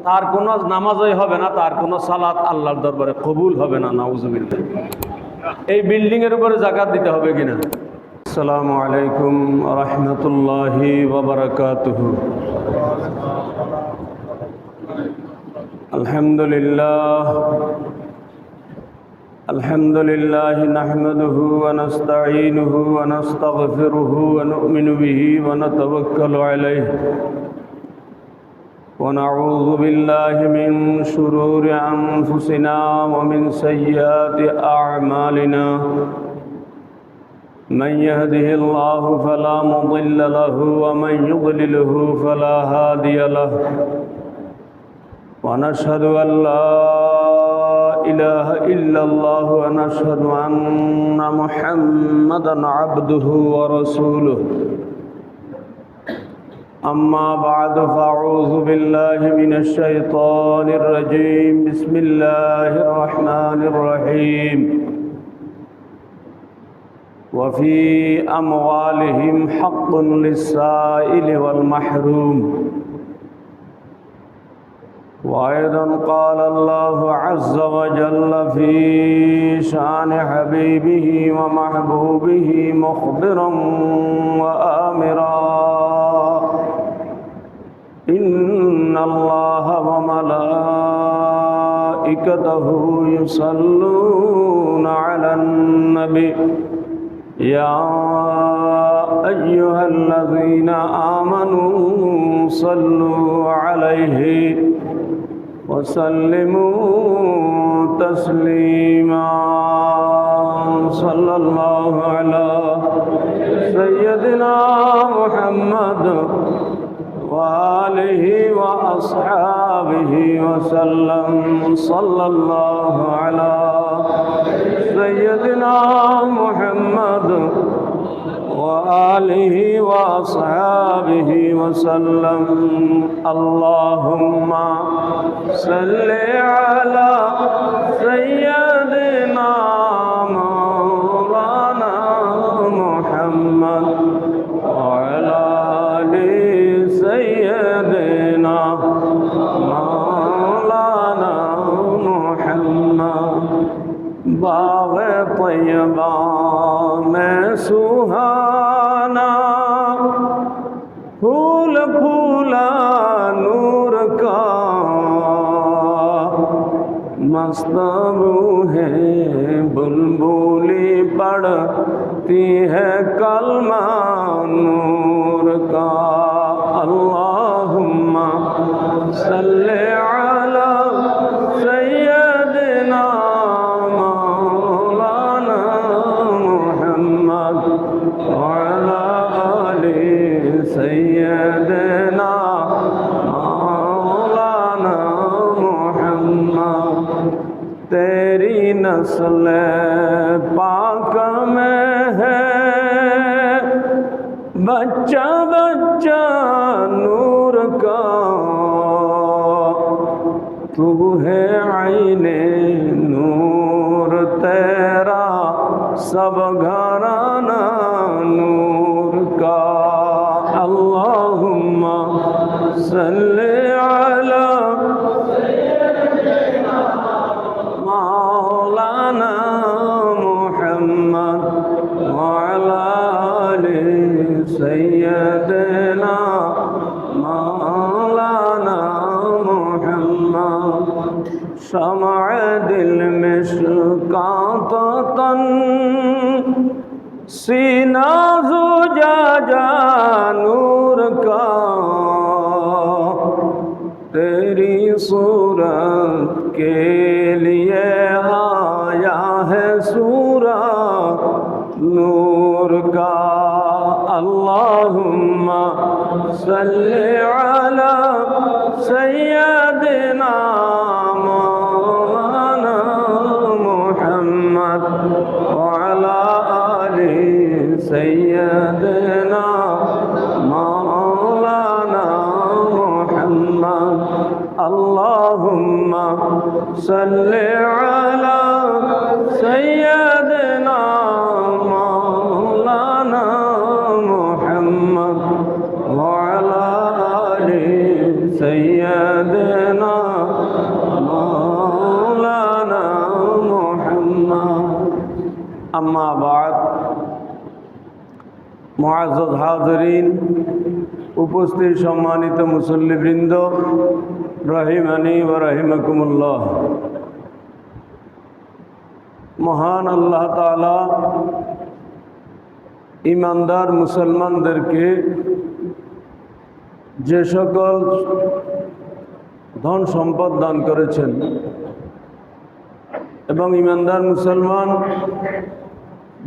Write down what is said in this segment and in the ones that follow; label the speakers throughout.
Speaker 1: তার কোনো নামাজই হবে না, তার কোনো সালাত আল্লাহর দরবারে কবুল হবে না। নাউজুবিল্লাহ। এই বিল্ডিংয়ের উপরে যাকাত দিতে হবে কিনা? আসসালামু আলাইকুম ওয়া রাহমাতুল্লাহি ওয়া বারাকাতুহু। আলহামদুলিল্লাহ নাহমাদুহু ওয়া নাস্তাঈনুহু ওয়া নাস্তাগফিরুহু ওয়া নু'মিনু বিহি ওয়া নাতাওয়াক্কালু আলাইহি ওয়া নাউযু বিল্লাহি মিন শুরুরি আনফুসিনা ওয়া মিন সাইয়্যাতি আ'মালিনা। من يهده الله فلا مضل له ومن يضلله فلا هادي له ونشهد أن لا إله إلا الله ونشهد أن محمدا عبده ورسوله. أما بعد فأعوذ بالله من الشيطان الرجيم. بسم الله الرحمن الرحيم. وفي أموالهم حق للسائل والمحروم. وأيضا قال الله عز وجل في شأن حبيبه ومحبوبه مخبرا وآمرا: إن الله وملائكته يصلون على النبي يا أيها الذين آمنوا صلوا عليه وسلموا تسليما. صلى الله على سيدنا محمد وآله وأصحابه وسلم. صلى الله على سيدنا محمد وآله وأصحابه وسلم. اللهم صل على سيدنا مولانا محمد وعلى آل سيدنا مولانا محمد. बाग़ तैयबा में सुहाना फूल फूला नूर का मस्तबू है बुलबुली पढ़ती है कलमा नूर का. अल्लाहुम्मा सल्ले अला सय्यदिना सैयदना मौलाना मुहम्मद. तेरी नस्ल पाक में है बच्चा बच्चा नूर का. तू है आईने नूर तेरा सब घराना नूर का. अल्लाहुम्मा सल्ले अला मौलाना मुहम्मद वअला आलि सय्यदना मौलाना मुहम्मद. शमअ दिल मिश्कात तन सीना ज़ुजाजा नूर का. तेरी सूरत के लिए आया है सूरत नूर का. अल्लाहुम्मा सल्ली अला सय्यदिना मौलाना मुहम्मद वअला आलि सय्यदना मौलाना मुहम्मद. अल्लाहुम्मा सल्ली अला सय्यदना मौलाना मुहम्मद वअला आलि सय्यदना আম্মা বাদ, মুআজ্জাজ হাজিরিন, উপস্থিত সম্মানিত মুসল্লিবৃন্দ, রাহিমানি ওয়া রাহিমাকুমুল্লাহ। মহান আল্লাহ তাআলা ইমানদার মুসলমানদেরকে যে সকল ধন সম্পদ দান করেছেন এবং ইমানদার মুসলমান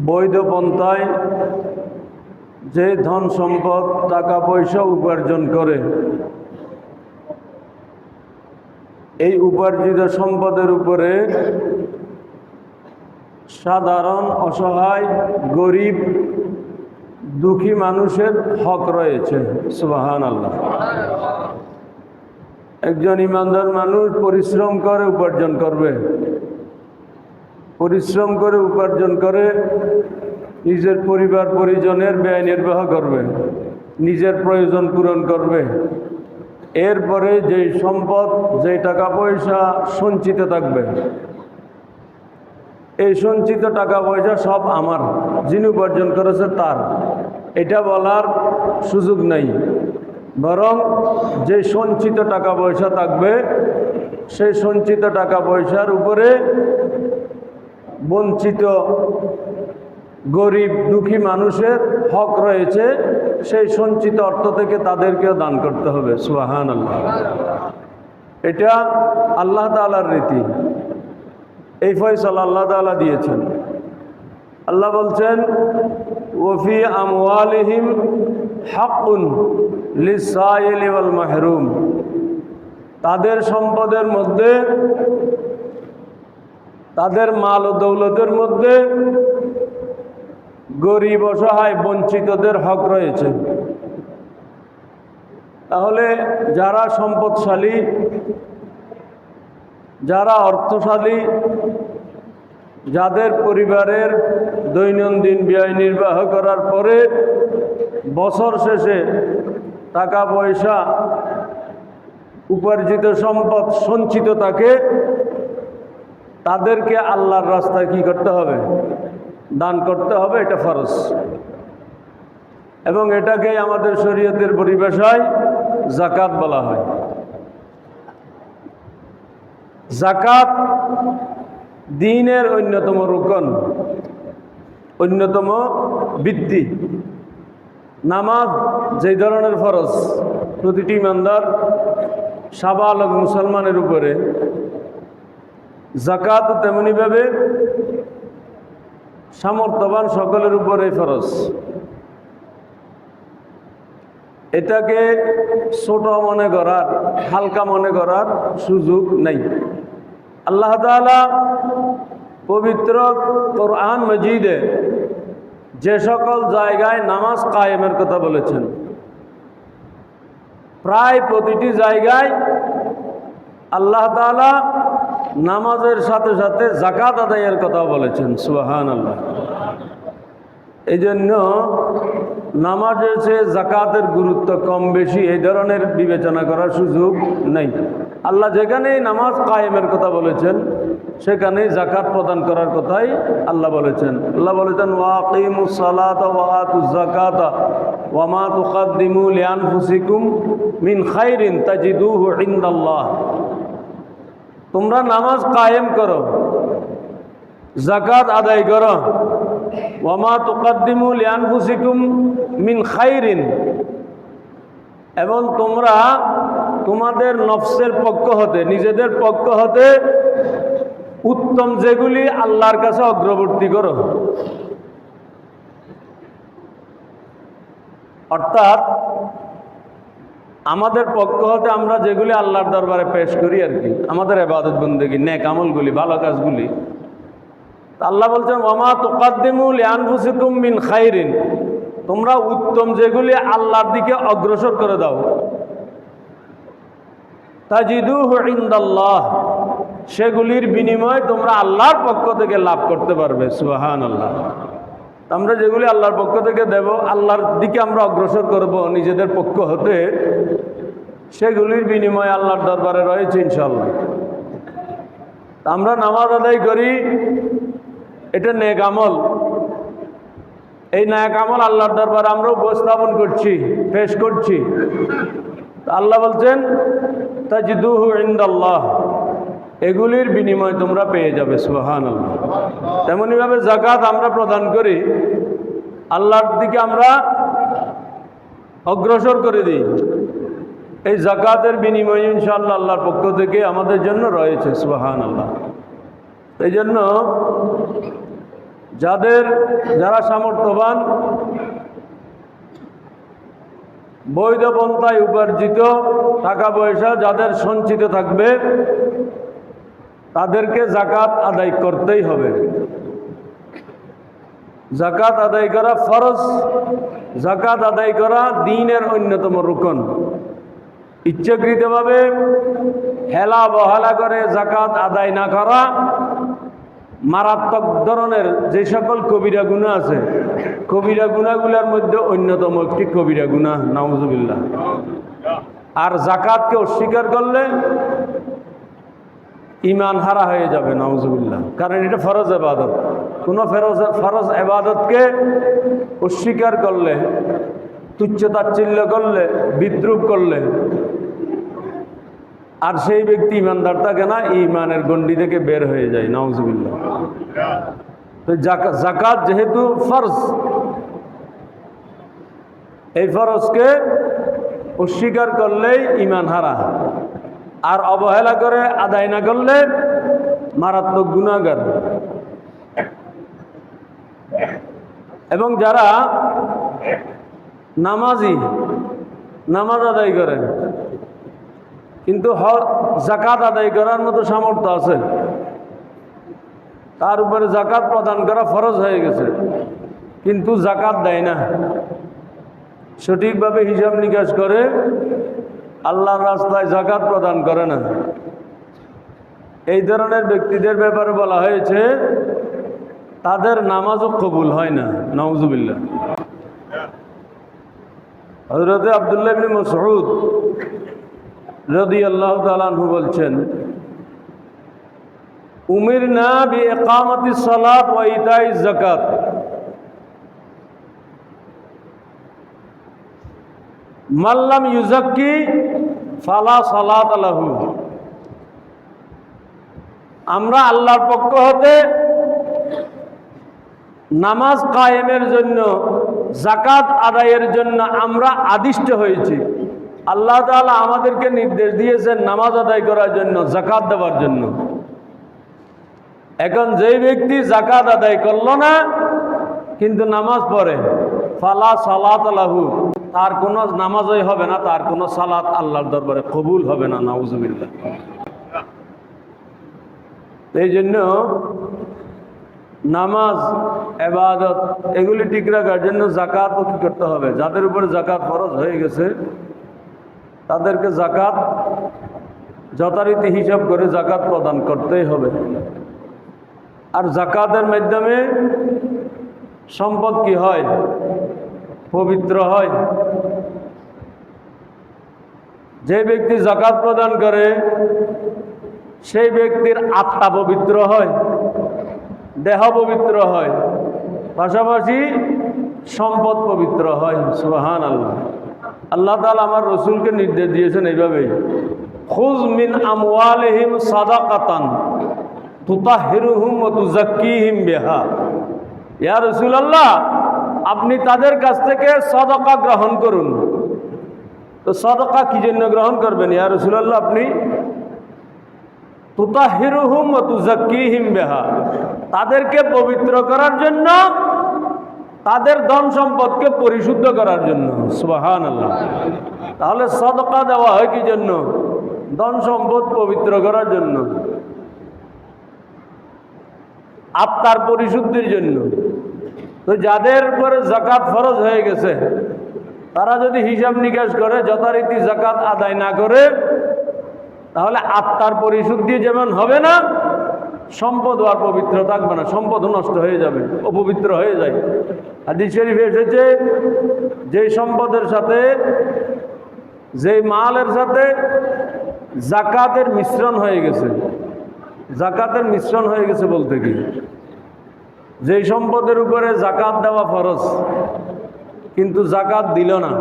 Speaker 1: বৈধ পন্থায় যে ধন সম্পদ টাকা পয়সা উপার্জন করে, এই উপার্জিত সম্পদের উপরে সাধারণ অসহায় গরিব দুঃখী মানুষের হক রয়েছে। সুবহানাল্লাহ। একজন ইমানদার মানুষ পরিশ্রম করে উপার্জন করবে, পরিশ্রম করে উপার্জন করে নিজের পরিবার পরিজনের ব্যয় নির্বাহ করবে, নিজের প্রয়োজন পূরণ করবে। এরপরে যে সম্পদ, যে টাকা পয়সা সঞ্চিত থাকবে, এই সঞ্চিত টাকা পয়সা সব আমার, যিনি উপার্জন করেছে তার, এটা বলার সুযোগ নাই। বরং যে সঞ্চিত টাকা পয়সা থাকবে, সেই সঞ্চিত টাকা পয়সার উপরে বঞ্চিত গরিব দুঃখী মানুষের হক রয়েছে। সেই সঞ্চিত অর্থ থেকে তাদেরকেও দান করতে হবে। সুবহানাল্লাহ। এটা আল্লাহ তাআলার রীতি, এই ফয়সালা আল্লাহ তাআলা দিয়েছেন। আল্লাহ বলছেন, ওয়াফি আমওয়ালিহিম হাক্কুন লিসাইলি ওয়াল মাহরুম। তাদের সম্পদের মধ্যে, তাদের মাল ও দৌলতের মধ্যে গরিব অসহায় বঞ্চিতদের হক রয়েছে। তাহলে যারা সম্পদশালী, যারা অর্থশালী, যাদের পরিবারের দৈনন্দিন ব্যয় নির্বাহ করার পরে বছর শেষে টাকা পয়সা উপার্জিত সম্পদ সঞ্চিত থাকে, তাদেরকে আল্লাহর রাস্তায় কি করতে হবে? দান করতে হবে। এটা ফরজ, এবং এটাকে আমাদের শরীয়তের পরিভাষায় যাকাত বলা হয়। যাকাত দ্বীনের অন্যতম রুকন, অন্যতম ভিত্তি। নামাজ যেই ধরনের ফরজ প্রতিটি ইমানদার সাবালক মুসলমানের উপরে, যাকাত তেমনিভাবে সামর্থ্যবান সকলের উপরে ফরজ। এটাকে ছোট মনে করার, হালকা মনে করার সুযোগ নেই। আল্লাহ তাআলা পবিত্র কোরআন মজিদে যে সকল জায়গায় নামাজ কায়েমের কথা বলেছেন, প্রায় প্রতিটি জায়গায় আল্লাহ তাআলা নামাজের সাথে সাথে যাকাত আদায়ের কথা বলেছেন। সুবহানাল্লাহ। এই জন্য নামাজের চেয়ে যাকাতের গুরুত্ব কম বেশি এই ধরনের বিবেচনা করার সুযোগ নেই। আল্লাহ যেখানেই নামাজ কায়েমের কথা বলেছেন, সেখানেই যাকাত প্রদান করার কথাই আল্লাহ বলেছেন। আল্লাহ বলেছেন, ওয়াকিমুস সালাতা ওয়া আতুজ যাকাতা ওয়া মা তুকাদ্দিমু লিআনফুসিকুম মিন খাইরিন তাজিদুহু ইনদাল্লাহ। তোমরা নামাজ কায়েম করো, যাকাত আদায় করো। ওয়া মা তুকাদ্দিমু লিআনফুসিকুম মিন খাইরিন, এবং তোমরা তোমাদের নফসের পক্ষ হতে, নিজেদের পক্ষ হতে উত্তম যেগুলি আল্লাহর কাছে অগ্রবর্তী করো। অর্থাৎ আমাদের পক্ষ হতে আমরা যেগুলি আল্লাহর দরবারে পেশ করি আর কি, আমাদের ইবাদত বন্দেগী, নেক আমলগুলি, ভালো কাজগুলি, আল্লাহ বলছেন, ওয়া মা তুকাদ্দিমু লিআনফুসিকুম মিন খাইরিন, তোমরা উত্তম যেগুলি আল্লাহর দিকে অগ্রসর করে দাও। তাজিদুহু ইনদাল্লাহ, সেগুলির বিনিময়ে তোমরা আল্লাহর পক্ষ থেকে লাভ করতে পারবে। সুবহানাল্লাহ। আমরা যেগুলি আল্লাহর পক্ষ থেকে দেব, আল্লাহর দিকে আমরা অগ্রসর করব নিজেদের পক্ষ হতে, সেগুলির বিনিময়ে আল্লাহর দরবারে রয়েছে ইনশাআল্লাহ। আমরা নামাজ আদায় করি, এটা নেক আমল। এই নেক আমল আল্লাহর দরবারে আমরা উপস্থাপন করছি, পেশ করছি। আল্লাহ বলছেন তাজিদুহু ইনদাল্লাহ, এগুলির বিনিময় তোমরা পেয়ে যাবে। সুবহানাল্লাহ। তেমনিভাবে যাকাত আমরা প্রদান করি, আল্লাহর দিকে আমরা অগ্রসর করে দিই। এই যাকাতের বিনিময় ইনশাআল্লাহ আল্লাহর পক্ষ থেকে আমাদের জন্য রয়েছে। সুবহানাল্লাহ। এই জন্য যারা সামর্থ্যবান, বৈধ পন্থায় উপার্জিত টাকা পয়সা যাদের সঞ্চিত থাকবে, তাদেরকে যাকাত আদায় করতেই হবে। যাকাত আদায় করা ফরজ। যাকাত আদায় করা দ্বীনের অন্যতম রুকন। ইচ্ছাকৃতভাবে হেলা বহালা করে যাকাত আদায় না করা মারাত্মক ধরনের যে সকল কবিরা গুনাহ আছে, কবিরা গুনাহগুলোর মধ্যে অন্যতম একটি কবিরা গুনাহ, নাউজুবিল্লাহ। আর যাকাতকে অস্বীকার করলে ঈমান হারা হয়ে যাবে, নাউজুবিল্লাহ। কারণ এটা ফরজ ইবাদত। কোনো ফরজ ইবাদতকে অস্বীকার করলে, তুচ্ছ তাচ্ছিল্য করলে, বিদ্রুপ করলে আর সেই ব্যক্তি ইমানদার থাকে না, ঈমানের গণ্ডি থেকে বের হয়ে যায়, নাউজুবিল্লাহ। তো যাকাত যেহেতু ফরজ, এই ফরজকে অস্বীকার করলেই ঈমান হারা, আর অবহেলা করে আদায় না করলে মারাত্মক গুনাহগার। এবং যারা নামাজি, নামাজ আদায় করেন কিন্তু যাকাত আদায় করার মতো সামর্থ্য আছে, তার উপরে যাকাত প্রদান করা ফরজ হয়ে গেছে, কিন্তু যাকাত দেয় না, সঠিকভাবে হিসাব নিকাশ করে আল্লাহর রাস্তায় যাকাত প্রদান করে না, এই ধরনের ব্যক্তিদের ব্যাপারে বলা হয়েছে তাদের নামাজও কবুল হয় না, নাউজুবিল্লাহ। হযরত আব্দুল্লাহ ইবনে মাসউদ রাদিয়াল্লাহু তাআলা আনহু বলছেন, উমিরনা বিইকামাতিস সালাত ওয়া ইতাইজ যাকাত, মাল্লাম ইউজাক্কি ফালা সালাত লাহু। আমরা আল্লাহর পক্ষ হতে নামাজ কায়েমের জন্য, যাকাত আদায়ের জন্য আমরা আদিষ্ট হয়েছি। আল্লাহ তাআলা আমাদেরকে নির্দেশ দিয়েছেন নামাজ আদায় করার জন্য, যাকাত দেওয়ার জন্য। এখন যেই ব্যক্তি যাকাত আদায় করলো না কিন্তু নামাজ পড়ে, ফালা সালাত লাহু, তার কোনো নামাজই হবে না, তার কোনো সালাত আল্লাহর দরবারে কবুল হবে না, নাউজুবিল্লাহ। এই জন্য নামাজ, ইবাদত এগুলি ঠিক রাখার জন্য যাকাতও কি করতে হবে? যাদের উপরে যাকাত ফরজ হয়ে গেছে তাদেরকে যাকাত যথারীতি হিসাব করে যাকাত প্রদান করতেই হবে। আর যাকাতের মাধ্যমে সম্পদ কি হয়? পবিত্র হয়। যে ব্যক্তি যাকাত প্রদান করে সেই ব্যক্তির আত্মা পবিত্র হয়, দেহ পবিত্র হয়, পাশাপাশি সম্পদ পবিত্র হয়। সুবহানাল্লাহ। আল্লাহ তাআলা আমার রাসূলকে নির্দেশ দিয়েছেন এইভাবেই, খুয মিন আমওয়ালিহিম সাদাকাতান তুতাহহিরুহুম ওয়া তুযাক্কিহিম বিহা। ইয়া রাসূলুল্লাহ, আপনি তাদের কাছ থেকে সাদাকা গ্রহণ করুন। তো সাদাকা কি জন্য গ্রহণ করবেন ইয়া রাসূলুল্লাহ? আপনি তুতাহহিরুহুম ওয়া তুযাক্কিহিম বিহা, তাদেরকে পবিত্র করার জন্য, তাদের ধন সম্পদকে পরিশুদ্ধ করার জন্য। সুবহানাল্লাহ। তাহলে সাদাকা দেওয়া হয় কি জন্য? ধন সম্পদ পবিত্র করার জন্য, আত্মার পরিশুদ্ধির জন্য। তো যাদের উপরে যাকাত ফরজ হয়ে গেছে তারা যদি হিসাব নিকাশ করে যথারীতি যাকাত আদায় না করে, তাহলে আত্মার পরিশুদ্ধি যেমন হবে না, সম্পদ আর পবিত্র থাকবে না, সম্পদও নষ্ট হয়ে যাবে, অপবিত্র হয়ে যায়। হাদিস শরীফে এসেছে, যে সম্পদের সাথে, যে মালের সাথে যাকাতের মিশ্রণ হয়ে গেছে, যাকাতের মিশ্রণ হয়ে গেছে বলতে কি, যেই সম্পদের উপরে জাকাত দেওয়া ফরজ কিন্তু জাকাত দিল না,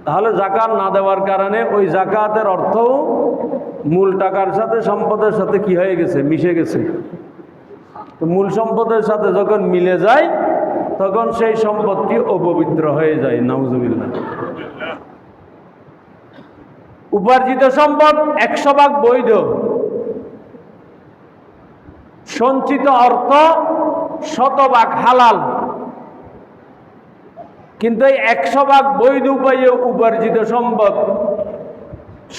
Speaker 1: তাহলে জাকাত না দেওয়ার কারণে ওই জাকাতের অর্থও মূল টাকার সাথে সম্পদের সাথে কি হয়ে গেছে, মিশে গেছে। তো মূল সম্পদের সাথে যখন মিলে যায় তখন সেই সম্পদটি অপবিত্র হয়ে যায়। নাউজুবিল্লাহ। উপার্জিত সম্পদ 100 ভাগ বৈধ, সঞ্চিত অর্থ 100 ভাগ হালাল, কিন্তু এই 100 ভাগ বৈধ উপায়ে উপার্জিত সম্পদ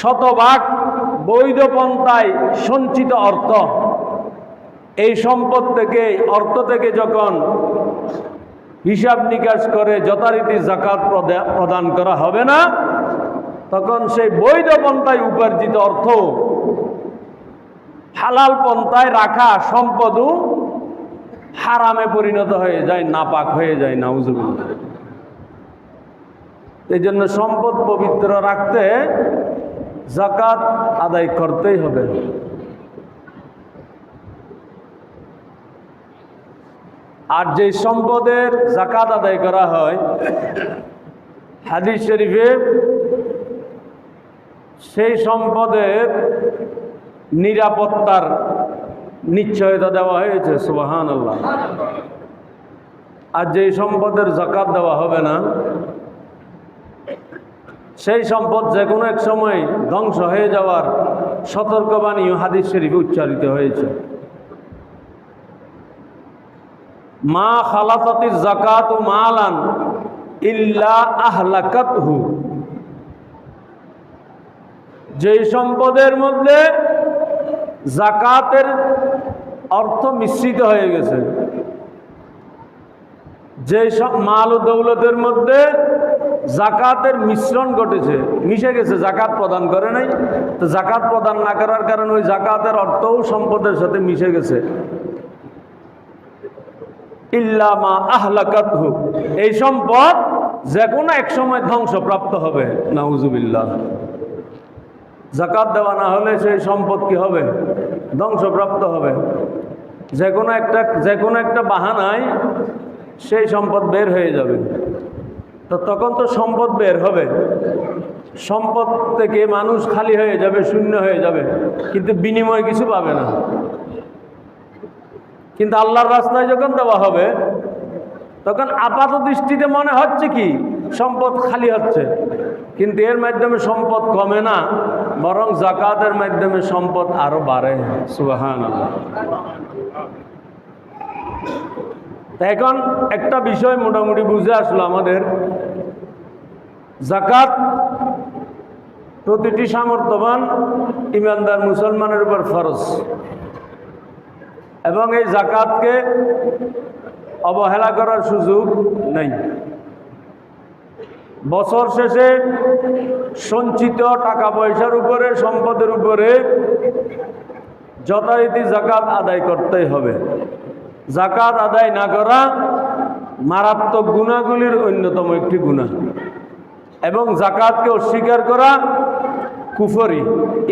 Speaker 1: 100 ভাগ বৈধ পন্থায় সঞ্চিত অর্থ, এই সম্পদ থেকে অর্থ থেকে যখন হিসাব নিকাশ করে যথারীতি জাকাত প্রদান করা হবে না, তখন সেই বৈধ পন্থায় উপার্জিত অর্থ হালাল পন্থায় রাখা সম্পদও হারামে পরিণত হয়ে যায়, নাপাক হয়ে যায়। নাউজুবিল্লাহ। এই জন্য সম্পদ পবিত্র রাখতে জাকাত আদায় করতেই হবে। আর যে সম্পদের জাকাত আদায় করা হয়, হাদিস শরীফে সেই সম্পদের নিরাপত্তার নিশ্চয়তা দেওয়া হয়েছে। সুবহানাল্লাহ। আর যেই সম্পদের জাকাত দেওয়া হবে না, সেই সম্পদ যে কোনো এক সময় ধ্বংস হয়ে যাওয়ার সতর্কবাণীও হাদিস শরীফে উচ্চারিত হয়েছে। মা খালাতাতিজ যাকাতু মালান ইল্লা আহলাকাতহু, যেই সম্পদের মধ্যে জাকাতের অর্থ মিশ্রিত হয়ে গেছে, যে সব মাল ও দৌলতের মধ্যে জাকাতের মিশ্রণ ঘটেছে, মিশে গেছে, জাকাত প্রদান করে নাই, তো জাকাত প্রদান না করার কারণে ওই জাকাতের অর্থও সম্পদের সাথে মিশে গেছে। ইল্লা মা আহলাকাতহু, এই সম্পদ যে কোনো এক সময় ধ্বংসপ্রাপ্ত হবে। নাউজুবিল্লাহ। জাকাত দেওয়া না হলে সেই সম্পদ কি হবে, ধ্বংসপ্রাপ্ত হবে। যে কোনো একটা বাহানায় সেই সম্পদ বের হয়ে যাবে। তো তখন তো সম্পদ বের হবে, সম্পদ থেকে মানুষ খালি হয়ে যাবে, শূন্য হয়ে যাবে, কিন্তু বিনিময় কিছু পাবে না। কিন্তু আল্লাহর রাস্তায় যখন দেওয়া হবে তখন আপাত দৃষ্টিতে মনে হচ্ছে কি সম্পদ খালি হচ্ছে, কিন্তু এর মাধ্যমে সম্পদ কমে না, বরং জাকাতের মাধ্যমে সম্পদ আরো বাড়ে। সুবহানাল্লাহ। এখন একটা বিষয় মোটামুটি বুঝে আসলো আমাদের, জাকাত প্রতিটি সামর্থ্যবান ইমানদার মুসলমানের উপর ফরজ, এবং এই জাকাতকে অবহেলা করার সুযোগ নেই। বছর শেষে সঞ্চিত টাকা পয়সার উপরে, সম্পদের উপরে যথারীতি জাকাত আদায় করতেই হবে। জাকাত আদায় না করা মারাত্মক গুনাহগুলির অন্যতম একটি গুনাহ, এবং জাকাতকে অস্বীকার করা কুফরি,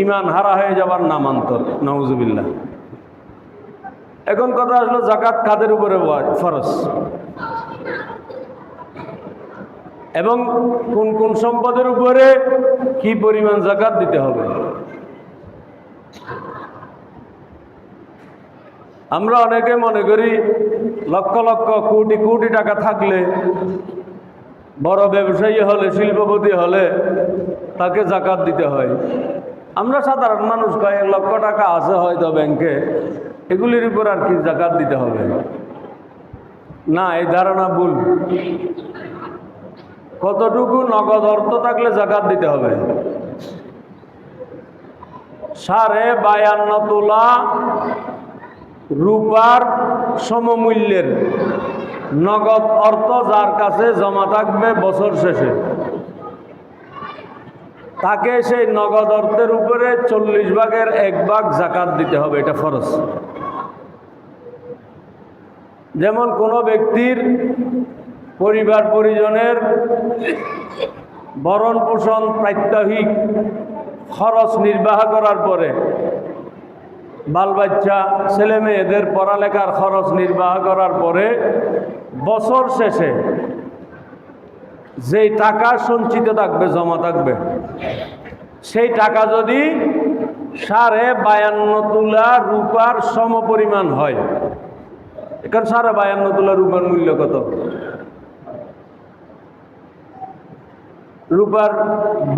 Speaker 1: ঈমান হারা হয়ে যাবার নামান্তর। নাউজুবিল্লাহ। এখন কথা আসলো জাকাত কাদের উপরে ফরজ এবং কোন কোন সম্পদের উপরে কি পরিমাণ জাকাত দিতে হবে। আমরা অনেকে মনে করি লক্ষ লক্ষ কোটি কোটি টাকা থাকলে, বড় ব্যবসায়ী হলে, শিল্পপতি হলে তাকে জাকাত দিতে হয়। আমরা সাধারণ মানুষ কয়েক লক্ষ টাকা আছে হয়তো ব্যাংকে, এগুলির উপর আর কি জাকাত দিতে হবে না, এই ধারণা ভুল। কতটুকু নগদ অর্থ থাকলে জাকাত দিতে হবে? 52.5 তোলা রূপার সমমূল্যের নগদ অর্থ যার কাছে জমা থাকবে বছর শেষে, তাকে সেই নগদ অর্থের উপরে 40 ভাগের 1 ভাগ জাকাত দিতে হবে। এটা ফরজ। যেমন কোনো ব্যক্তির পরিবার পরিজনের ভরণ পোষণ প্রাত্যহিক খরচ নির্বাহ করার পরে বাল বাচ্চা ছেলে মেয়েদের পড়ালেখার খরচ নির্বাহ করার পরে বছর শেষে যেই টাকা সঞ্চিত থাকবে, জমা থাকবে, সেই টাকা যদি 52.5 তোলা রূপার সমপরিমাণ হয়। এখন 52.5 তোলা রূপার মূল্য কত? রূপার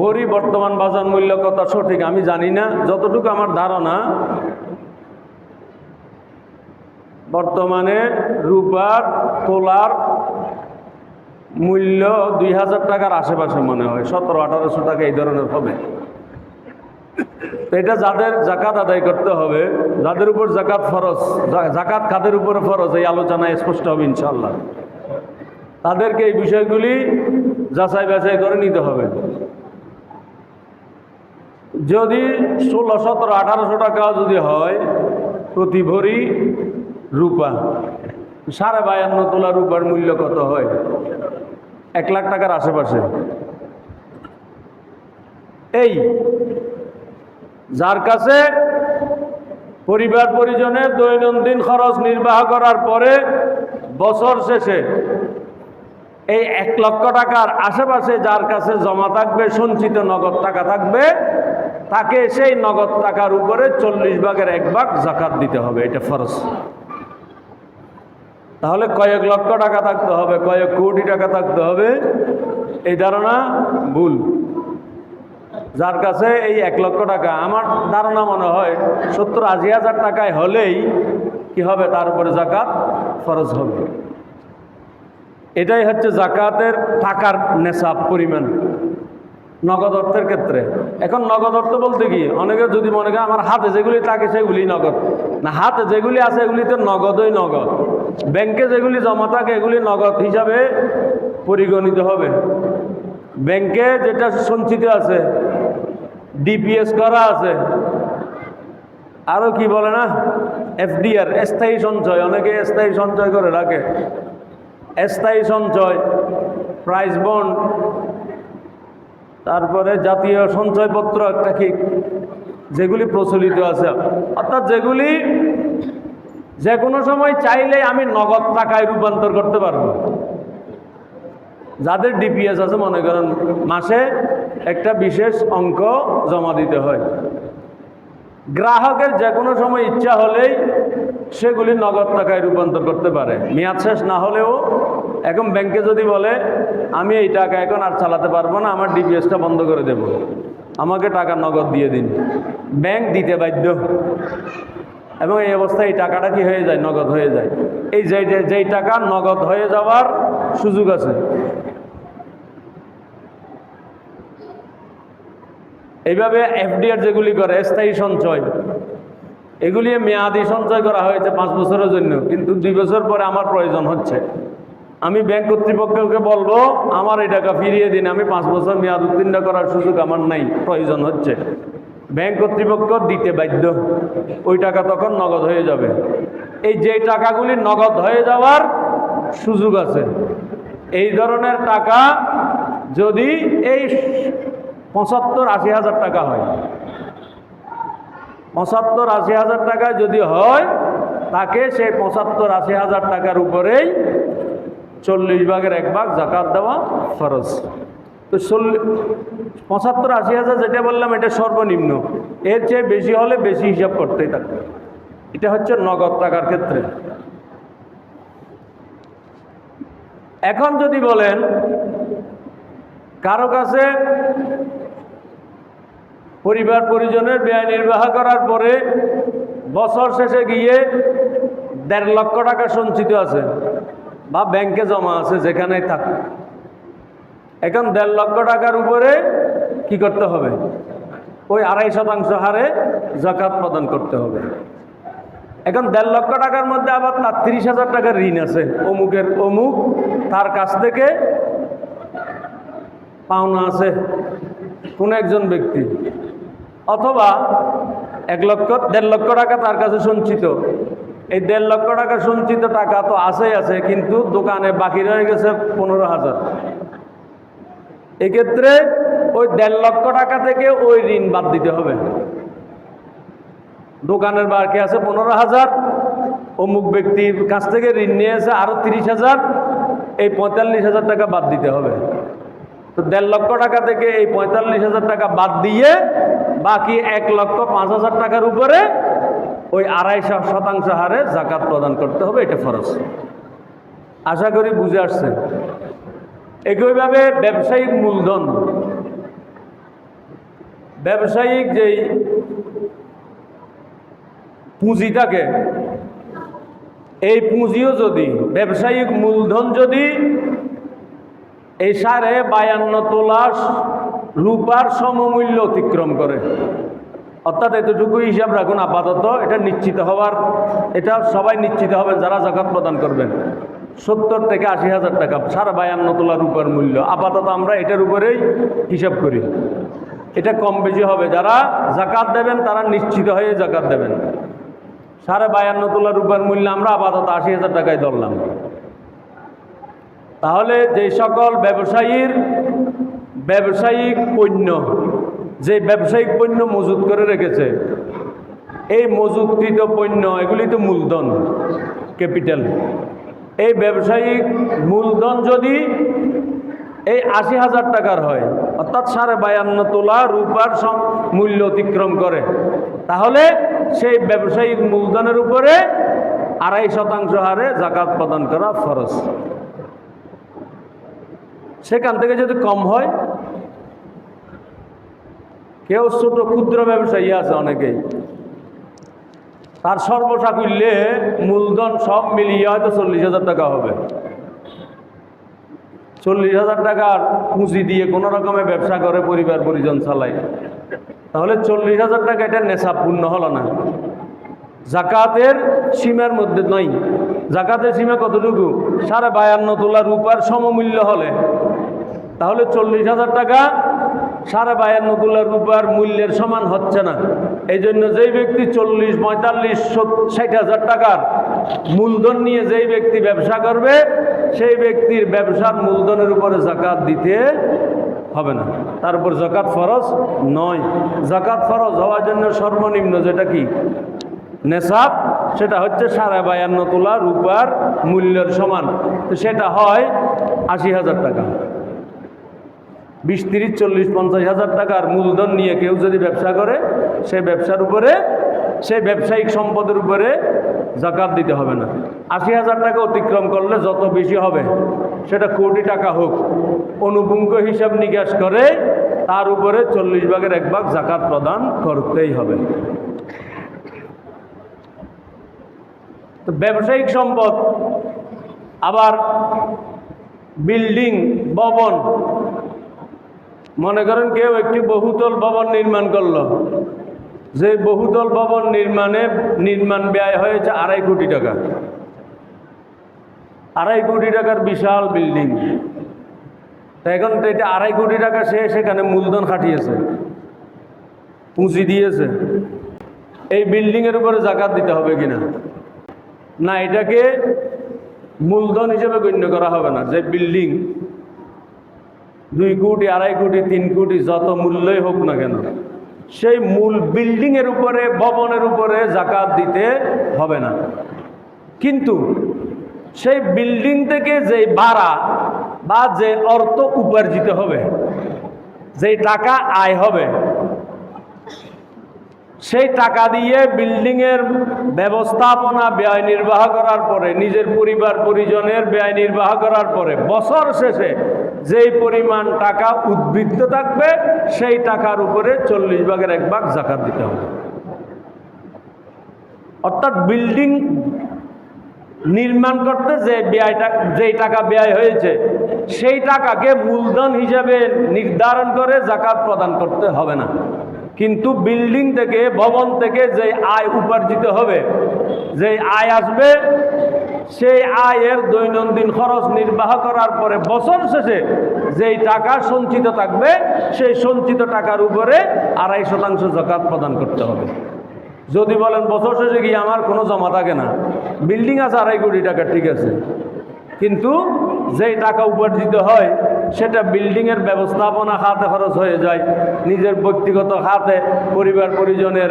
Speaker 1: ভরি বর্তমান বাজার মূল্য কত সঠিক আমি জানি না, যতটুকু আমার ধারণা বর্তমানে রূপার তোলার মূল্য 2000 টাকার আশেপাশে মনে হয়, 1700-1800 টাকা এই ধরনের হবে। এটা যাদের জাকাত আদায় করতে হবে, যাদের উপর জাকাত ফরজ, জাকাত কাদের উপরে ফরজ, এই আলোচনায় স্পষ্ট হবে ইনশাআল্লাহ। তাদেরকে এই বিষয়গুলি যাচাই বাছাই করে নিতে হবে। যদি 1600, 1700, 1800 টাকা যদি হয় প্রতি ভরি রূপা, 52.5 তোলা রূপার মূল্য কত হয়? 1 লাখ টাকার আশেপাশে। এই যার কাছে পরিবার পরিজনের দৈনন্দিন খরচ নির্বাহ করার পরে বছর শেষে এই 1 লক্ষ টাকার আশেপাশে যার কাছে জমা থাকবে, সঞ্চিত নগদ টাকা থাকবে, তাকে সেই নগদ টাকার উপরে 40 ভাগের 1 ভাগ জাকাত দিতে হবে। এটা ফরজ। তাহলে কয়েক লক্ষ টাকা থাকতে হবে, কয়েক কোটি টাকা থাকতে হবে, এই ধারণা ভুল। যার কাছে এই 1 লক্ষ টাকা, আমার ধারণা মনে হয় 70-80 হাজার টাকায় হলেই কি হবে, তার উপরে জাকাত ফরজ হবে। এটাই হচ্ছে জাকাতের টাকার নেশাব পরিমাণ নগদ অর্থের ক্ষেত্রে। এখন নগদ অর্থ বলতে কি, অনেকে যদি মনে করে আমার হাতে যেগুলি থাকে সেগুলি নগদ, না, হাতে যেগুলি আছে এগুলি তো নগদই নগদ। ব্যাংকে যেগুলি জমা থাকে এগুলি নগদ হিসাবে পরিগণিত হবে। ব্যাংকে যেটা সঞ্চিত আছে, ডিপিএস করা আছে, আরও কি বলে না, এফডিআর, স্থায়ী সঞ্চয়, অনেকে স্থায়ী সঞ্চয় করে রাখে, স্থায়ী সঞ্চয়, প্রাইজ বন্ড, তারপরে জাতীয় সঞ্চয়পত্র একটা কি, যেগুলি প্রচলিত আছে, অর্থাৎ যেগুলি যে কোনো সময় চাইলে আমি নগদ টাকায় রূপান্তর করতে পারবো। যাদের ডিপিএস আছে, মনে করেন মাসে একটা বিশেষ অঙ্ক জমা দিতে হয়, গ্রাহকের যে কোনো সময় ইচ্ছা হলেই সেগুলি নগদ টাকায় রূপান্তর করতে পারে, মেয়াদ শেষ না হলেও। এখন ব্যাংকে যদি বলে আমি এই টাকা এখন আর চালাতে পারবো না, আমার ডিপিএসটা বন্ধ করে দেব, আমাকে টাকা নগদ দিয়ে দিন, ব্যাংক দিতে বাধ্য। এবং এই অবস্থায় এই টাকাটা কি হয়ে যায়, নগদ হয়ে যায়। এই যেই টাকা নগদ হয়ে যাওয়ার সুযোগ আছে। এইভাবে এফডিআর যেগুলি করে, স্থায়ী সঞ্চয়, এগুলি মেয়াদি সঞ্চয় করা হয়েছে 5 বছরের জন্য, কিন্তু 2 বছর পরে আমার প্রয়োজন হচ্ছে, আমি ব্যাংক কর্তৃপক্ষকে বলবো আমার এই টাকা ফিরিয়ে দিন, আমি 5 বছর মেয়াদ উত্তীর্ণ করার সুযোগ আমার নাই, প্রয়োজন হচ্ছে। ব্যাংক কর্তৃপক্ষ দিতে বাধ্য, ওই টাকা তখন নগদ হয়ে যাবে। এই যে টাকাগুলি নগদ হয়ে যাওয়ার সুযোগ আছে, এই ধরনের টাকা যদি এই 75-80 হাজার টাকা হয়, 75-80 হাজার টাকা যদি হয়, তাকে সেই 75-80 হাজার টাকার উপরেই 40 ভাগের 1 ভাগ জাকাত দেওয়া ফরজ। তো 75-80 হাজার যেটা বললাম এটা সর্বনিম্ন, এর চেয়ে বেশি হলে বেশি হিসাব করতেই থাকবে। এটা হচ্ছে নগদ টাকার ক্ষেত্রে। এখন যদি বলেন কারো কাছে পরিবার পরিজনের ব্যয় নির্বাহ করার পরে বছর শেষে গিয়ে 1.5 লক্ষ টাকা সঞ্চিত আছে বা ব্যাংকে জমা আছে, যেখানেই থাক, এখন 1.5 লক্ষ টাকার উপরে কি করতে হবে, ওই 2.5% হারে জাকাত প্রদান করতে হবে। এখন 1.5 লক্ষ টাকার মধ্যে আবার তার 30,000 টাকার ঋণ আছে, অমুকের অমুক, তার কাছ থেকে পাওনা আছে কোন একজন ব্যক্তি, অথবা 1.5 লক্ষ টাকা তার কাছে সঞ্চিত। এই 1.5 লক্ষ টাকা সঞ্চিত টাকা তো আছেই আছে, কিন্তু দোকানে বাকি রয়ে গেছে 15,000। এক্ষেত্রে ওই 1.5 লক্ষ টাকা থেকে ওই ঋণ বাদ দিতে হবে। দোকানের বাকি আছে 15,000, অমুক ব্যক্তির কাছ থেকে ঋণ নিয়েছে আরো 30,000, এই 45,000 টাকা বাদ দিতে হবে। তো 1.5 লক্ষ টাকা থেকে এই 45,000 টাকা বাদ দিয়ে বাকি 1,05,000 টাকার উপরে ওই 2.5% হারে জাকাত প্রদান করতে হবে, এটা ফরজ। আশা করি বুঝে আসছে। একইভাবে ব্যবসায়িক মূলধন, ব্যবসায়িক যেই পুঁজি থাকে, এই পুঁজিও যদি ব্যবসায়িক মূলধন যদি এই 52 তোলা রূপার সমমূল্য অতিক্রম করে, অর্থাৎ এতটুকু হিসাব রাখুন আপাতত, এটা নিশ্চিত হওয়ার, এটা সবাই নিশ্চিত হবেন যারা জাকাত প্রদান করবেন, 70 থেকে 80,000 টাকা 52 তোলা রূপার মূল্য। আপাতত আমরা এটার উপরেই হিসাব করি, এটা কম বেশি হবে। যারা জাকাত দেবেন তারা নিশ্চিত হয়ে জাকাত দেবেন। 52 তোলা রূপার মূল্য আমরা আপাতত 80,000 টাকায় ধরলাম। তাহলে যে সকল ব্যবসায়িক পণ্য, যে ব্যবসায়িক পণ্য মজুত করে রেখেছে, এই মজুতকৃত পণ্য এগুলি তো মূলধন, ক্যাপিটাল। এই ব্যবসায়িক মূলধন যদি এই 80,000 টাকার হয়, অর্থাৎ 52.5 তোলা রূপার মূল্য অতিক্রম করে, তাহলে সেই ব্যবসায়িক মূলধনের উপরে 2.5% হারে জাকাত প্রদান করা ফরজ। সেখান থেকে যদি কম হয়, কেউ ছোট ক্ষুদ্র ব্যবসায়ী আছে অনেকেই, তার সর্বসাকুল্যে মূলধন সব মিলিয়ে হয়তো 40,000 টাকা হবে। 40,000 টাকার পুঁজি দিয়ে কোনো রকমে ব্যবসা করে পরিবার পরিজন চালায়, তাহলে 40,000 টাকা এটা নেশাব পূর্ণ হলো না, জাকাতের সীমার মধ্যে নয়। জাকাতের সীমা কতটুকু? 52.5 তোলা রূপার সমমূল্য হলে, তাহলে 40,000 টাকা 52.5 তোলা রূপার মূল্যের সমান হচ্ছে না। এই জন্য যেই ব্যক্তি 40, 45, 60,000 টাকার মূলধন নিয়ে যেই ব্যক্তি ব্যবসা করবে, সেই ব্যক্তির ব্যবসার মূলধনের উপরে জাকাত দিতে হবে না, তার উপর জাকাত ফরজ নয়। জাকাত ফরজ হওয়ার জন্য সর্বনিম্ন যেটা কি নেশাব, সেটা হচ্ছে 52.5 তোলা রূপার মূল্যের সমান, তো সেটা হয় 80,000 টাকা। 20, 30, 40, 50,000 টাকার মূলধন নিয়ে কেউ যদি ব্যবসা করে, সেই ব্যবসার উপরে, সেই ব্যবসায়িক সম্পদের উপরে জাকাত দিতে হবে না। 80,000 টাকা অতিক্রম করলে যত বেশি হবে, সেটা কোটি টাকা হোক, অনুপুঙ্খ হিসাব নিকাশ করে তার উপরে 40 ভাগের 1 ভাগ জাকাত প্রদান করতেই হবে। তো ব্যবসায়িক সম্পদ, আবার বিল্ডিং, ভবন, মনে করেন কেউ একটি বহুতল ভবন নির্মাণ করলো, যে বহুতল ভবন নির্মাণ ব্যয় হয়েছে 2.5 কোটি টাকা। 2.5 কোটি টাকার বিশাল বিল্ডিং, তা এখন তো এটা 2.5 কোটি টাকা সে সেখানে মূলধন খাটিয়েছে, পুঁজি দিয়েছে, এই বিল্ডিংয়ের উপরে জাকাত দিতে হবে কিনা? না, এটাকে মূলধন হিসেবে গণ্য করা হবে না। যে বিল্ডিং 2 কোটি, 2.5 কোটি, 3 কোটি, যত মূল্যই হোক না কেন, সেই মূল বিল্ডিংয়ের উপরে, ভবনের উপরে জাকাত দিতে হবে না। কিন্তু সেই বিল্ডিং থেকে যে ভাড়া বা যে অর্থ উপার্জিত হবে, যেই টাকা আয় হবে, সেই টাকা দিয়ে বিল্ডিংয়ের ব্যবস্থাপনা ব্যয় নির্বাহ করার পরে, নিজের পরিবার পরিজনের ব্যয় নির্বাহ করার পরে বছর শেষে যেই পরিমাণ টাকা উদ্বৃত্ত থাকবে, সেই টাকার উপরে 40 ভাগের 1 ভাগ জাকাত দিতে হবে। অর্থাৎ বিল্ডিং নির্মাণ করতে যেই টাকা ব্যয় হয়েছে, সেই টাকাকে মূলধন হিসাবে নির্ধারণ করে জাকাত প্রদান করতে হবে না। কিন্তু বিল্ডিং থেকে, ভবন থেকে যে আয় উপার্জিত হবে, যে আয় আসবে, সেই আয়ের দৈনন্দিন খরচ নির্বাহ করার পরে বছর শেষে যেই টাকা সঞ্চিত থাকবে, সেই সঞ্চিত টাকার উপরে 2.5% জাকাত প্রদান করতে হবে। যদি বলেন বছর শেষে গিয়ে আমার কোনো জমা থাকে না, বিল্ডিং আছে 2.5 কোটি টাকা, ঠিক আছে, কিন্তু যেই টাকা উপার্জিত হয় সেটা বিল্ডিংয়ের ব্যবস্থাপনা খাতে খরচ হয়ে যায়, নিজের ব্যক্তিগত খাতে, পরিবার পরিজনের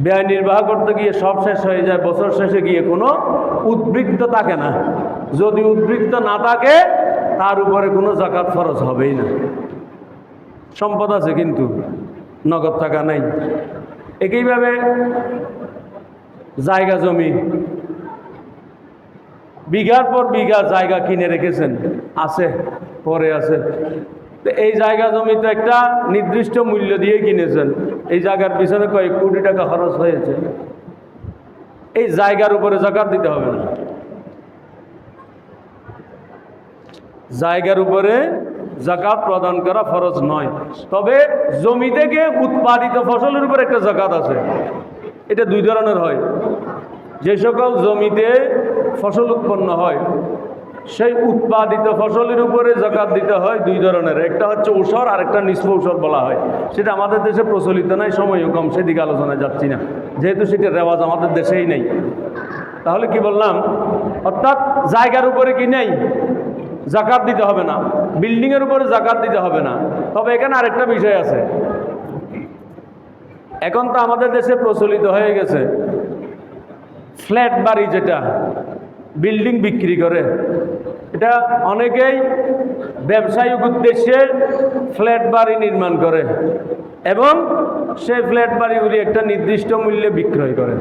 Speaker 1: ব্যয় নির্বাহ করতে গিয়ে সব শেষ হয়ে যায়, বছর শেষে গিয়ে কোনো উদ্বৃত্ত থাকে না। যদি উদ্বৃত্ত না থাকে তার উপরে কোনো যাকাত ফরজ হবেই না। সম্পদ আছে কিন্তু নগদ টাকা নাই। একইভাবে জায়গা জমি, বিঘার পর বিঘা জায়গা কিনে রেখেছেন, আছে, পরে আছে। তো এই জায়গা জমি তো একটা নির্দিষ্ট মূল্য দিয়ে কিনেছেন, এই জায়গার পিছনে কয়েক কোটি টাকা খরচ হয়েছে, এই জায়গার উপরে যাকাত দিতে হবে না। জায়গার উপরে যাকাত প্রদান করা ফরজ নয়। তবে জমি থেকে উৎপাদিত ফসলের উপর একটা যাকাত আছে। এটা দুই ধরনের হয়। যে সকল জমিতে ফসল উৎপন্ন হয় সেই উৎপাদিত ফসলের উপরে যাকাত দিতে হয় দুই ধরনের। একটা হচ্ছে ঔষর, আর একটা নিষ্প ঔষর বলা হয়। সেটা আমাদের দেশে প্রচলিত নাই, সময়ও কম, সেদিকে আলোচনায় যাচ্ছি না, যেহেতু সেটার রেওয়াজ আমাদের দেশেই নেই। তাহলে কি বললাম, অর্থাৎ জায়গার উপরে কি নেই, যাকাত দিতে হবে না। বিল্ডিংয়ের উপরে যাকাত দিতে হবে না। তবে এখানে আরেকটা বিষয় আছে। এখন তো আমাদের দেশে প্রচলিত হয়ে গেছে ফ্ল্যাট বাড়ি, যেটা বিল্ডিং বিক্রি করে, এটা অনেকেই ব্যবসায়িক উদ্দেশ্যে ফ্ল্যাট বাড়ি নির্মাণ করে এবং সেই ফ্ল্যাট বাড়িগুলি একটা নির্দিষ্ট মূল্যে বিক্রয় করে।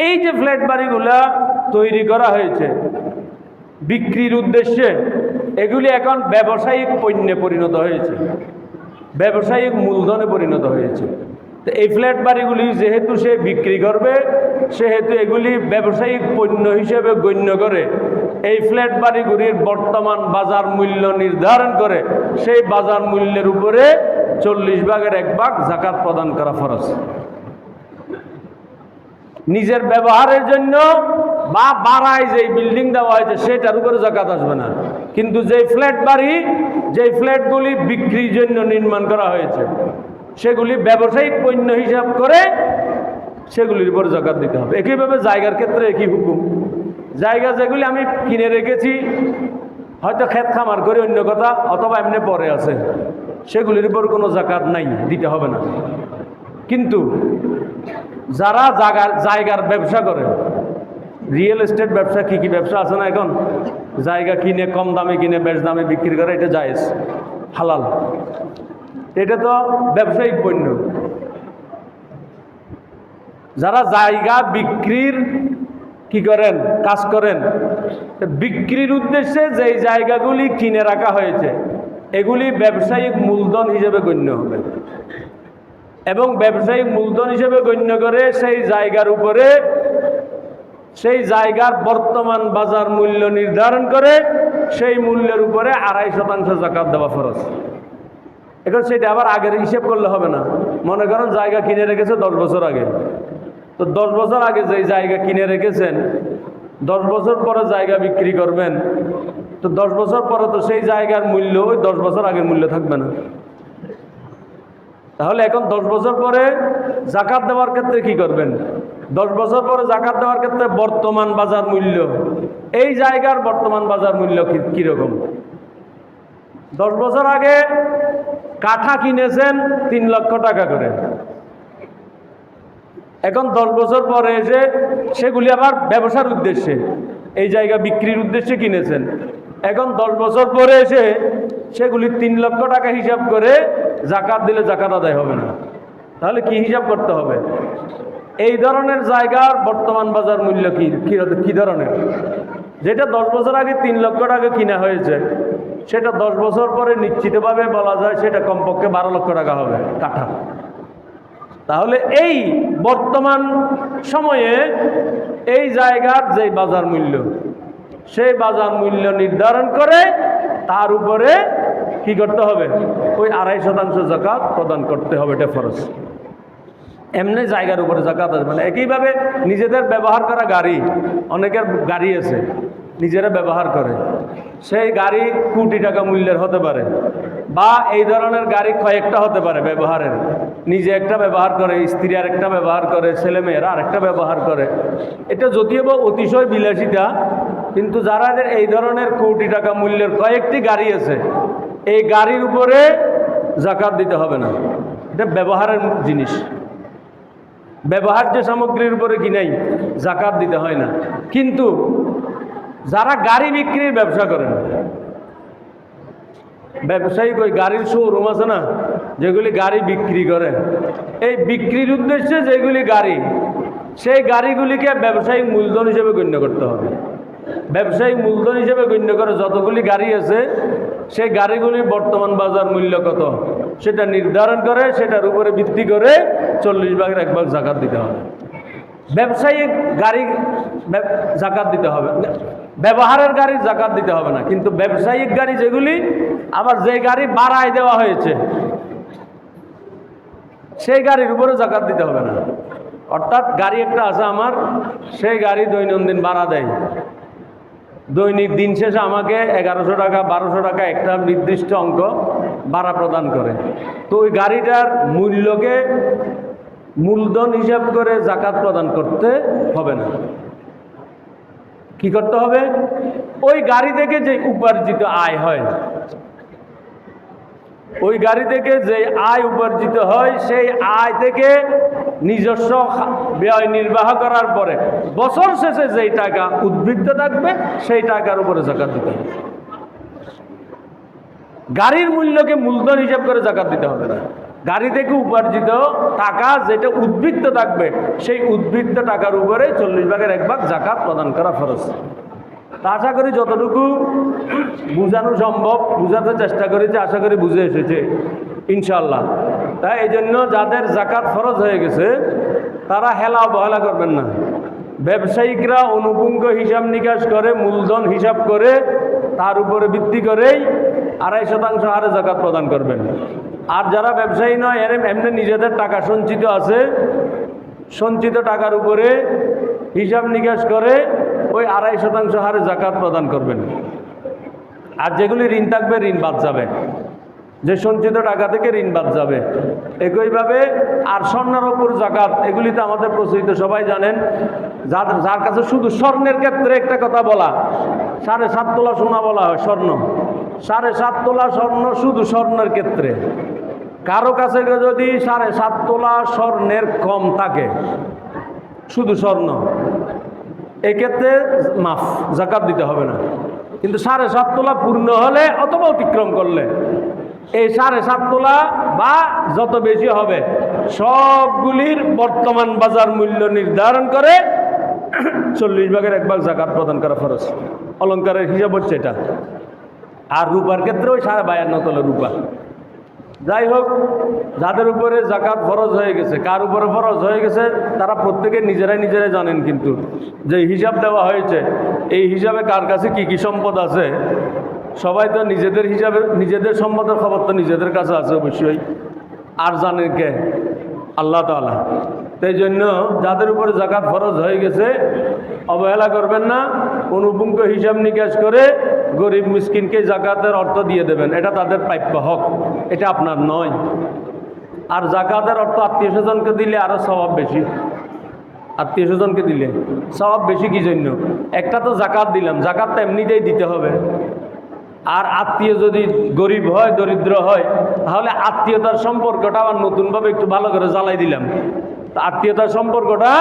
Speaker 1: এই যে ফ্ল্যাট বাড়িগুলা তৈরি করা হয়েছে বিক্রির উদ্দেশ্যে, এগুলি এখন ব্যবসায়িক পণ্যে পরিণত হয়েছে, ব্যবসায়িক মূলধনে পরিণত হয়েছে। তো এই ফ্ল্যাট বাড়িগুলি যেহেতু সে বিক্রি করবে, সেহেতু এগুলি ব্যবসায়িক পণ্য হিসেবে গণ্য করে এই ফ্ল্যাট বাড়িগুলির বর্তমান বাজার মূল্য নির্ধারণ করে সেই বাজার মূল্যের উপরে 40 ভাগের 1 ভাগ যাকাত প্রদান করা ফরজ। নিজের ব্যবহারের জন্য বা বাড়ায় যে বিল্ডিং দেওয়া হয়েছে সেটার উপরে যাকাত আসবে না। কিন্তু যেই ফ্ল্যাট বাড়ি, যেই ফ্ল্যাটগুলি বিক্রির জন্য নির্মাণ করা হয়েছে, সেগুলি ব্যবসায়িক পণ্য হিসাব করে সেগুলির উপর যাকাত দিতে হবে। একইভাবে জায়গার ক্ষেত্রে একই হুকুম। জায়গা যেগুলি আমি কিনে রেখেছি, হয়তো ক্ষেত খামার করে অন্য কথা, অথবা এমনি পরে আছে, সেগুলির উপর কোনো যাকাত নাই, দিতে হবে না। কিন্তু যারা জায়গার ব্যবসা করে, রিয়েল এস্টেট ব্যবসা, কি কি ব্যবসা আছে না এখন, জায়গা কিনে কম দামে কিনে বেশ দামে বিক্রি করে, এটা জায়েজ, হালাল, এটা তো ব্যবসায়িক পণ্য। যারা জায়গা বিক্রির কি করেন, কাজ করেন, বিক্রির উদ্দেশ্যে যেই জায়গাগুলি কিনে রাখা হয়েছে এগুলি ব্যবসায়িক মূলধন হিসেবে গণ্য হবে এবং ব্যবসায়িক মূলধন হিসেবে গণ্য করে সেই জায়গার উপরে, সেই জায়গার বর্তমান বাজার মূল্য নির্ধারণ করে সেই মূল্যের উপরে 2.5% যাকাত দেওয়া ফরজ। এখন সেটা আবার আগের হিসেব করলে হবে না। মনে করেন জায়গা কিনে রেখেছে 10 বছর আগে, তো 10 বছর আগে যেই জায়গা কিনে রেখেছেন 10 বছর পরে জায়গা বিক্রি করবেন, তো 10 বছর পরে তো সেই জায়গার মূল্য ওই 10 বছর আগের মূল্য থাকবে না। তাহলে এখন 10 বছর পরে যাকাত দেওয়ার ক্ষেত্রে কি করবেন? 10 বছর পরে যাকাত দেওয়ার ক্ষেত্রে বর্তমান বাজার মূল্য, এই জায়গার বর্তমান বাজার মূল্য কীরকম? 10 বছর আগে কাঠা কিনেছেন 3 লক্ষ টাকা করে, এখন 10 বছর পরে এসে সেগুলি আবার ব্যবসার উদ্দেশ্যে, এই জায়গা বিক্রির উদ্দেশ্যে কিনেছেন, এখন 10 বছর পরে এসে সেগুলি 3 লক্ষ টাকা হিসাব করে যাকাত দিলে যাকাত আদায় হবে না। তাহলে কি হিসাব করতে হবে? এই ধরনের জায়গার বর্তমান বাজার মূল্য কি ধরনের? যেটা 10 বছর আগে 3 লক্ষ টাকা কিনা হয়েছে, সেটা 10 বছর পরে নিশ্চিতভাবে বলা যায় সেটা কমপক্ষে 12 লক্ষ টাকা হবে কাঠা। তাহলে এই বর্তমান সময়ে এই জায়গার যে বাজার মূল্য, সেই বাজার মূল্য নির্ধারণ করে তার উপরে কি করতে হবে? ওই 2.5% যাকাত প্রদান করতে হবে, এটা ফরজ। এমনি জায়গার উপরে যাকাত আসবে না। একইভাবে নিজেদের ব্যবহার করা গাড়ি, অনেকের গাড়ি আছে নিজেরা ব্যবহার করে, সেই গাড়ি কোটি টাকা মূল্যের হতে পারে, বা এই ধরনের গাড়ি কয়েকটা হতে পারে ব্যবহারের। নিজে একটা ব্যবহার করে, স্ত্রী আরেকটা ব্যবহার করে, ছেলেমেয়েরা আরেকটা ব্যবহার করে। এটা যদিও বা অতিশয় বিলাসিতা, কিন্তু যারা এই ধরনের কোটি টাকা মূল্যের কয়েকটি গাড়ি আছে, এই গাড়ির উপরে যাকাত দিতে হবে না, এটা ব্যবহারের জিনিস। ব্যবহার্য সামগ্রীর উপরে কি নাই, জাকাত দিতে হয় না। কিন্তু যারা গাড়ি বিক্রির ব্যবসা করেন, ব্যবসায়িক ওই গাড়ির শোরুম আছে না, যেগুলি গাড়ি বিক্রি করে, এই বিক্রির উদ্দেশ্যে যেগুলি গাড়ি, সেই গাড়িগুলিকে ব্যবসায়িক মূলধন হিসেবে গণ্য করতে হবে। ব্যবসায়িক মূলধন হিসেবে গণ্য করে যতগুলি গাড়ি আছে, সেই গাড়িগুলির বর্তমান বাজার মূল্য কত সেটা নির্ধারণ করে, সেটার উপরে ভিত্তি করে 40%-1 জাকাত দিতে হবে। ব্যবসায়িক গাড়ি জাকাত দিতে হবে, ব্যবহারের গাড়ির জাকাত দিতে হবে না। কিন্তু ব্যবসায়িক গাড়ি যেগুলি, আবার যে গাড়ি বাড়ায় দেওয়া হয়েছে সেই গাড়ির উপরে জাকাত দিতে হবে না। অর্থাৎ গাড়ি একটা আছে আমার, সেই গাড়ি দৈনন্দিন ভাড়া দেয়, দৈনিক দিন শেষে আমাকে 1100 টাকা 1200 টাকা একটা নির্দিষ্ট অঙ্ক ভাড়া প্রদান করে। তো ওই গাড়িটার মূল্যকে মূলধন হিসাব করে জাকাত প্রদান করতে হবে না। কি করতে হবে? ওই গাড়ি থেকে যে উপার্জিত আয় হয়, ওই গাড়ি থেকে যে আয় উপার্জিত হয়, সেই আয় থেকে নিজস্ব ব্যয় নির্বাহ করার পরে বছর শেষে যেই টাকা উদ্বৃত্ত থাকবে সেই টাকার উপরে জাকাত দিতে হবে। গাড়ির মূল্যকে মূলধন হিসাব করে জাকাত দিতে হবে না। গাড়ি থেকে উপার্জিত টাকা যেটা উদ্বৃত্ত থাকবে, সেই উদ্বৃত্ত টাকার উপরে 40%-1 জাকাত প্রদান করা ফরজ। তা আশা করি যতটুকু বোঝানো সম্ভব বোঝাতে চেষ্টা করেছি, আশা করি বুঝে এসেছে ইনশাল্লাহ। তাই এই জন্য যাদের জাকাত ফরজ হয়ে গেছে তারা হেলা অবহেলা করবেন না। ব্যবসায়িকরা অনুপুঙ্খ হিসাব নিকাশ করে, মূলধন হিসাব করে, তার উপরে ভিত্তি করেই 2.5% হারে জাকাত প্রদান করবেন। আর যারা ব্যবসায়ী নয়, এমনি নিজেদের টাকা সঞ্চিত আছে, সঞ্চিত টাকার উপরে হিসাব নিকাশ করে ওই 2.5% হারে জাকাত প্রদান করবেন। আর যেগুলি ঋণ থাকবে ঋণ বাদ যাবে, যে সঞ্চিত টাকা থেকে ঋণ বাদ যাবে। একইভাবে আর স্বর্ণের ওপর জাকাত, এগুলিতে আমাদের প্রচলিত, সবাই জানেন। যার কাছে শুধু স্বর্ণের ক্ষেত্রে একটা কথা বলা, 7.5 তোলা সোনা বলা হয় স্বর্ণ, 7.5 তোলা স্বর্ণ শুধু স্বর্ণের ক্ষেত্রে। কারো কাছে যদি 7.5 তোলা স্বর্ণের কম থাকে, শুধু স্বর্ণ, এক্ষেত্রে মাফ, জাকাত দিতে হবে না। কিন্তু 7.5 তোলা পূর্ণ হলে অথবা অতিক্রম করলে, এই 7.5 তোলা বা যত বেশি হবে সবগুলির বর্তমান বাজার মূল্য নির্ধারণ করে 40%-1 জাকাত প্রদান করা ফরজ। অলংকারের হিসাব হচ্ছে এটা। আর রূপার ক্ষেত্রে ওই 52.5 তোলা রূপা। যাই হোক, যাদের উপরে জাকাত ফরজ হয়ে গেছে, কার উপরে ফরজ হয়ে গেছে তারা প্রত্যেকে নিজেরাই জানেন। কিন্তু যে হিসাব দেওয়া হয়েছে, এই হিসাবে কার কাছে কি কি সম্পদ আছে, সবাই তো নিজেদের হিসাবে, নিজেদের সম্পদের খবর তো নিজেদের কাছে আছে অবশ্যই। আর জানেন কে? আল্লাহ তাআলা। সেই জন্য যাদের উপরে জাকাত ফরজ হয়ে গেছে অবহেলা করবেন না। অনুপুঙ্খ হিসাব নিকাশ করে গরিব মিসকিনকে জাকাতের অর্থ দিয়ে দেবেন, এটা তাদের প্রাপ্য হক, এটা আপনার নয়। আর জাকাতের অর্থ আত্মীয় স্বজনকে দিলে আরও স্বভাব বেশি। আত্মীয় স্বজনকে দিলে স্বভাব বেশি। কি জন্য? একটা তো জাকাত দিলাম, জাকাতটা এমনিতেই দিতে হবে। আর আত্মীয় যদি গরিব হয়, দরিদ্র হয়, তাহলে আত্মীয়তার সম্পর্কটা আবার নতুনভাবে একটু ভালো করে জ্বালাই দিলাম। তা আত্মীয়তার সম্পর্কটা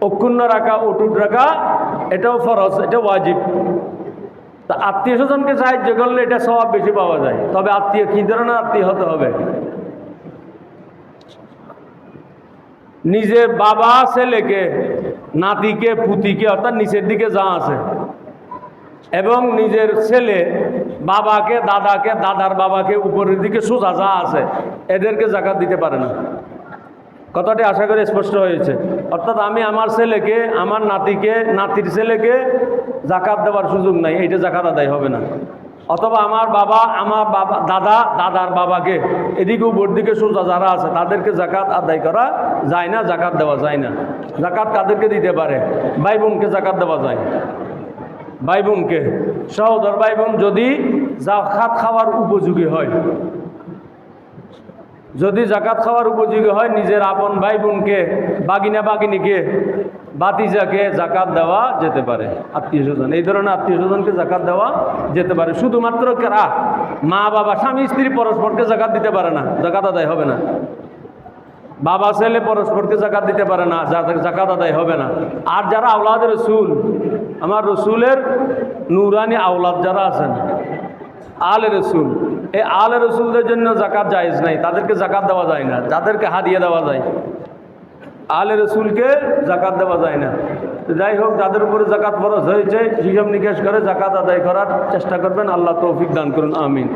Speaker 1: অক্ষুণ্ণ রাখা, অটুট রাখা, এটাও ফরজ, এটা ওয়াজিব। তা আত্মীয় স্বজনকে সাহায্য করলে এটা স্বভাব বেশি পাওয়া যায়। তবে আত্মীয় কী ধরনের আত্মীয় হতে হবে? নিজের বাবা ছেলেকে, নাতিকে, পুতিকে, অর্থাৎ নিচের দিকে যা আছে, এবং নিজের ছেলে বাবাকে, দাদাকে, দাদার বাবাকে, উপরের দিকে সোজা যা আছে, এদেরকে জাকাত দিতে পারে না। কথাটি আশা করি স্পষ্ট হয়েছে। অর্থাৎ আমি আমার ছেলেকে, আমার নাতিকে, নাতির ছেলেকে জাকাত দেওয়ার সুযোগ নাই, এইটা জাকাত আদায় হবে না। অথবা আমার বাবা, দাদা, দাদার বাবাকে, এদিকে উপর দিকে সোজা যারা আছে তাদেরকে জাকাত আদায় করা যায় না, জাকাত দেওয়া যায় না। জাকাত কাদেরকে দিতে পারে? ভাই বোনকে জাকাত দেওয়া যায়। ভাই বোনকে, সহোদর ভাই বোন যদি জাকাত খাওয়ার উপযোগী হয়, যদি জাকাত খাওয়ার উপযোগী হয়, নিজের আপন ভাই বোনকে, বাগিনা বাগিনীকে, বাতিজাকে জাকাত দেওয়া যেতে পারে। আত্মীয় স্বজন, এই ধরনের আত্মীয় স্বজনকে জাকাত দেওয়া যেতে পারে। শুধুমাত্র কারা? মা বাবা, স্বামী স্ত্রী পরস্পরকে জাকাত দিতে পারে না, জাকাত আদায় হবে না। বাবা ছেলে পরস্পরকে জাকাত দিতে পারে না, জাকাত আদায় হবে না। আর যারা আওলাদ রসুল, আমার রসুলের নুরানি আওলাদ যারা আছেন, আলে রসুল, এই আলে রসুলদের জন্য জাকাত জায়েজ নাই, তাদেরকে জাকাত দেওয়া যায় না। যাদেরকে হাদিয়া দেওয়া যায়, আলে রসুলকে জাকাত দেওয়া যায় না। যাই হোক, যাদের উপরে জাকাত ফরজ হয়েছে হিসাব নিকাশ করে জাকাত আদায় করার চেষ্টা করবেন। আল্লাহ তৌফিক দান করুন, আমিন।